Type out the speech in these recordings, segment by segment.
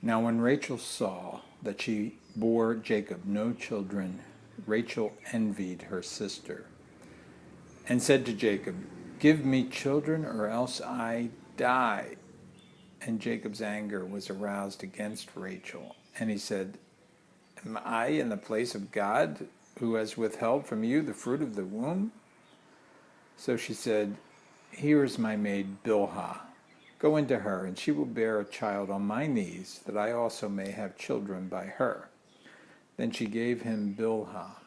Now when Rachel saw that she bore Jacob no children, Rachel envied her sister, and said to Jacob, "Give me children, or else I die." And Jacob's anger was aroused against Rachel, and he said, "Am I in the place of God, who has withheld from you the fruit of the womb?" So she said, "Here is my maid Bilhah. Go into her, and she will bear a child on my knees, that I also may have children by her." Then she gave him Bilhah,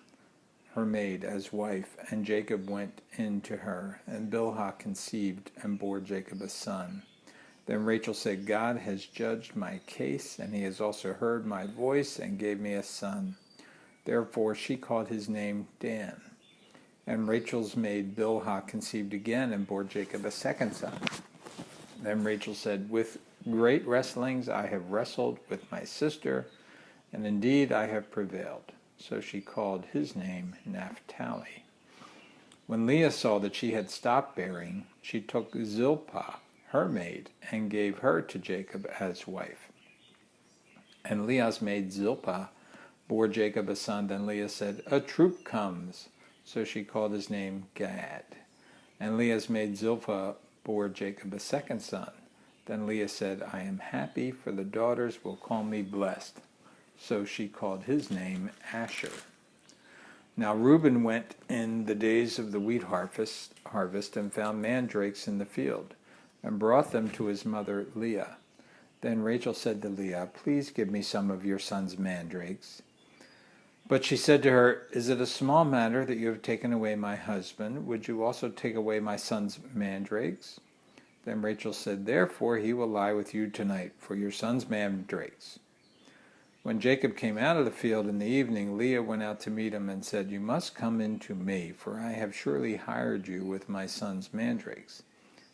her maid, as wife, and Jacob went in to her, and Bilhah conceived and bore Jacob a son. Then Rachel said, "God has judged my case, and he has also heard my voice and gave me a son." Therefore she called his name Dan. And Rachel's maid Bilhah conceived again and bore Jacob a second son. Then Rachel said, "With great wrestlings I have wrestled with my sister, and indeed I have prevailed." So she called his name Naphtali. When Leah saw that she had stopped bearing, she took Zilpah, her maid, and gave her to Jacob as wife. And Leah's maid Zilpah bore Jacob a son. Then Leah said, "A troop comes." So she called his name Gad. And Leah's maid Zilpah bore Jacob a second son. Then Leah said, "I am happy, for the daughters will call me blessed." So she called his name Asher. Now Reuben went in the days of the wheat harvest and found mandrakes in the field, and brought them to his mother Leah. Then Rachel said to Leah, "Please give me some of your son's mandrakes." But she said to her, "Is it a small matter that you have taken away my husband? Would you also take away my son's mandrakes?" Then Rachel said, "Therefore he will lie with you tonight for your son's mandrakes." When Jacob came out of the field in the evening, Leah went out to meet him and said, "You must come in to me, for I have surely hired you with my son's mandrakes."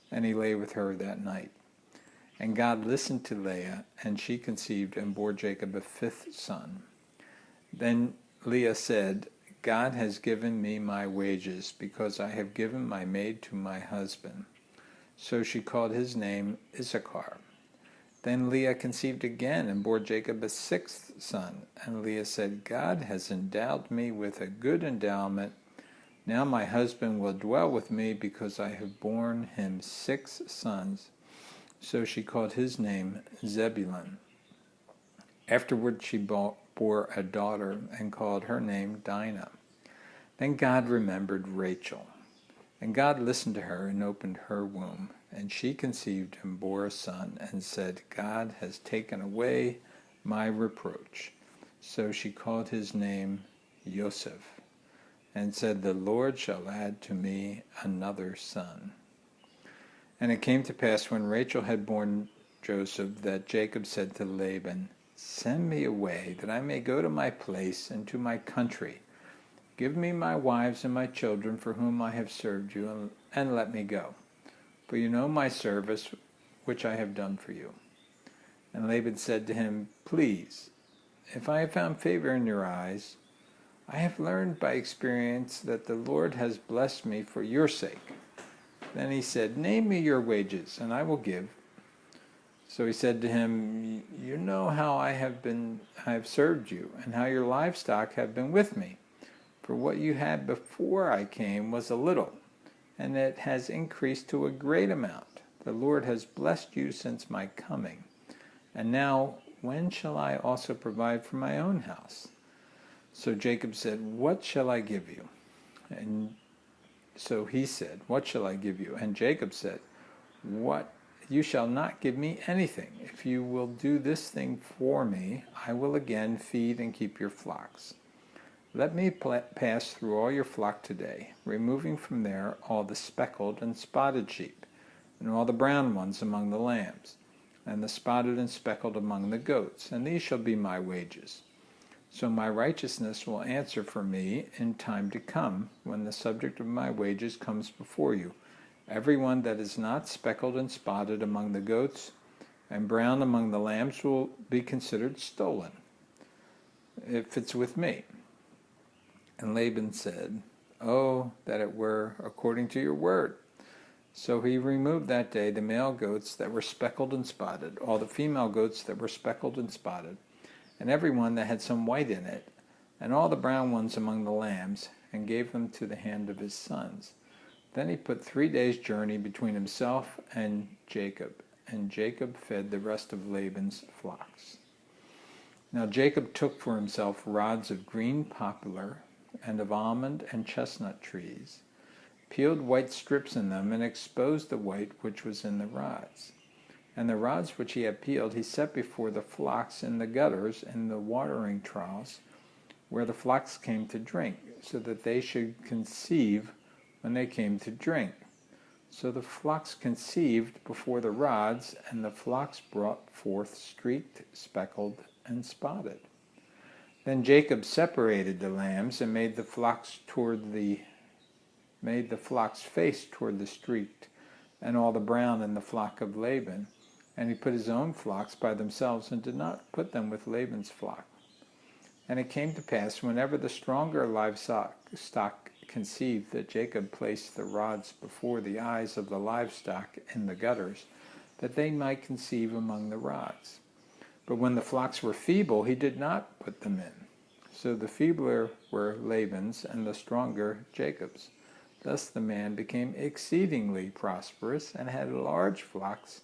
And he lay with her that night. And God listened to Leah, and she conceived and bore Jacob a fifth son. Then Leah said, "God has given me my wages, because I have given my maid to my husband." So she called his name Issachar. Then Leah conceived again and bore Jacob a sixth son. And Leah said, "God has endowed me with a good endowment. Now my husband will dwell with me, because I have borne him 6 sons." So she called his name Zebulun. Afterward she bore a daughter and called her name Dinah. Then God remembered Rachel. And God listened to her and opened her womb. And she conceived and bore a son, and said, "God has taken away my reproach." So she called his name Joseph, and said, "The Lord shall add to me another son." And it came to pass, when Rachel had borne Joseph, that Jacob said to Laban, "Send me away, that I may go to my place and to my country. Give me my wives and my children, for whom I have served you, and let me go. For you know my service, which I have done for you." And Laban said to him, "Please, if I have found favor in your eyes, I have learned by experience that the Lord has blessed me for your sake." Then he said, "Name me your wages, and I will give." So he said to him, "You know how I have served you, and how your livestock have been with me. For what you had before I came was a little, and it has increased to a great amount. The Lord has blessed you since my coming. And now, when shall I also provide for my own house?" So Jacob said, "What shall I give you?" And so he said, "What shall I give you?" And Jacob said, "What? You shall not give me anything. If you will do this thing for me, I will again feed and keep your flocks. Let me pass through all your flock today, removing from there all the speckled and spotted sheep, and all the brown ones among the lambs, and the spotted and speckled among the goats, and these shall be my wages. So my righteousness will answer for me in time to come, when the subject of my wages comes before you. Every one that is not speckled and spotted among the goats, and brown among the lambs, will be considered stolen, if it's with me." And Laban said, "Oh, that it were according to your word." So he removed that day the male goats that were speckled and spotted, all the female goats that were speckled and spotted, and every one that had some white in it, and all the brown ones among the lambs, and gave them to the hand of his sons. Then he put 3 days' journey between himself and Jacob fed the rest of Laban's flocks. Now Jacob took for himself rods of green poplar and of almond and chestnut trees, peeled white strips in them, and exposed the white which was in the rods. And the rods which he had peeled he set before the flocks in the gutters and the watering troughs, where the flocks came to drink, so that they should conceive when they came to drink. So the flocks conceived before the rods, and the flocks brought forth streaked, speckled, and spotted. Then Jacob separated the lambs and made the flocks face toward the streaked, and all the brown in the flock of Laban. And he put his own flocks by themselves, and did not put them with Laban's flock. And it came to pass, whenever the stronger livestock conceived, that Jacob placed the rods before the eyes of the livestock in the gutters, that they might conceive among the rods. But when the flocks were feeble, he did not put them in. So the feebler were Laban's, and the stronger Jacob's. Thus the man became exceedingly prosperous, and had large flocks,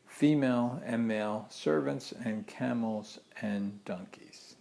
female and male servants, and camels and donkeys.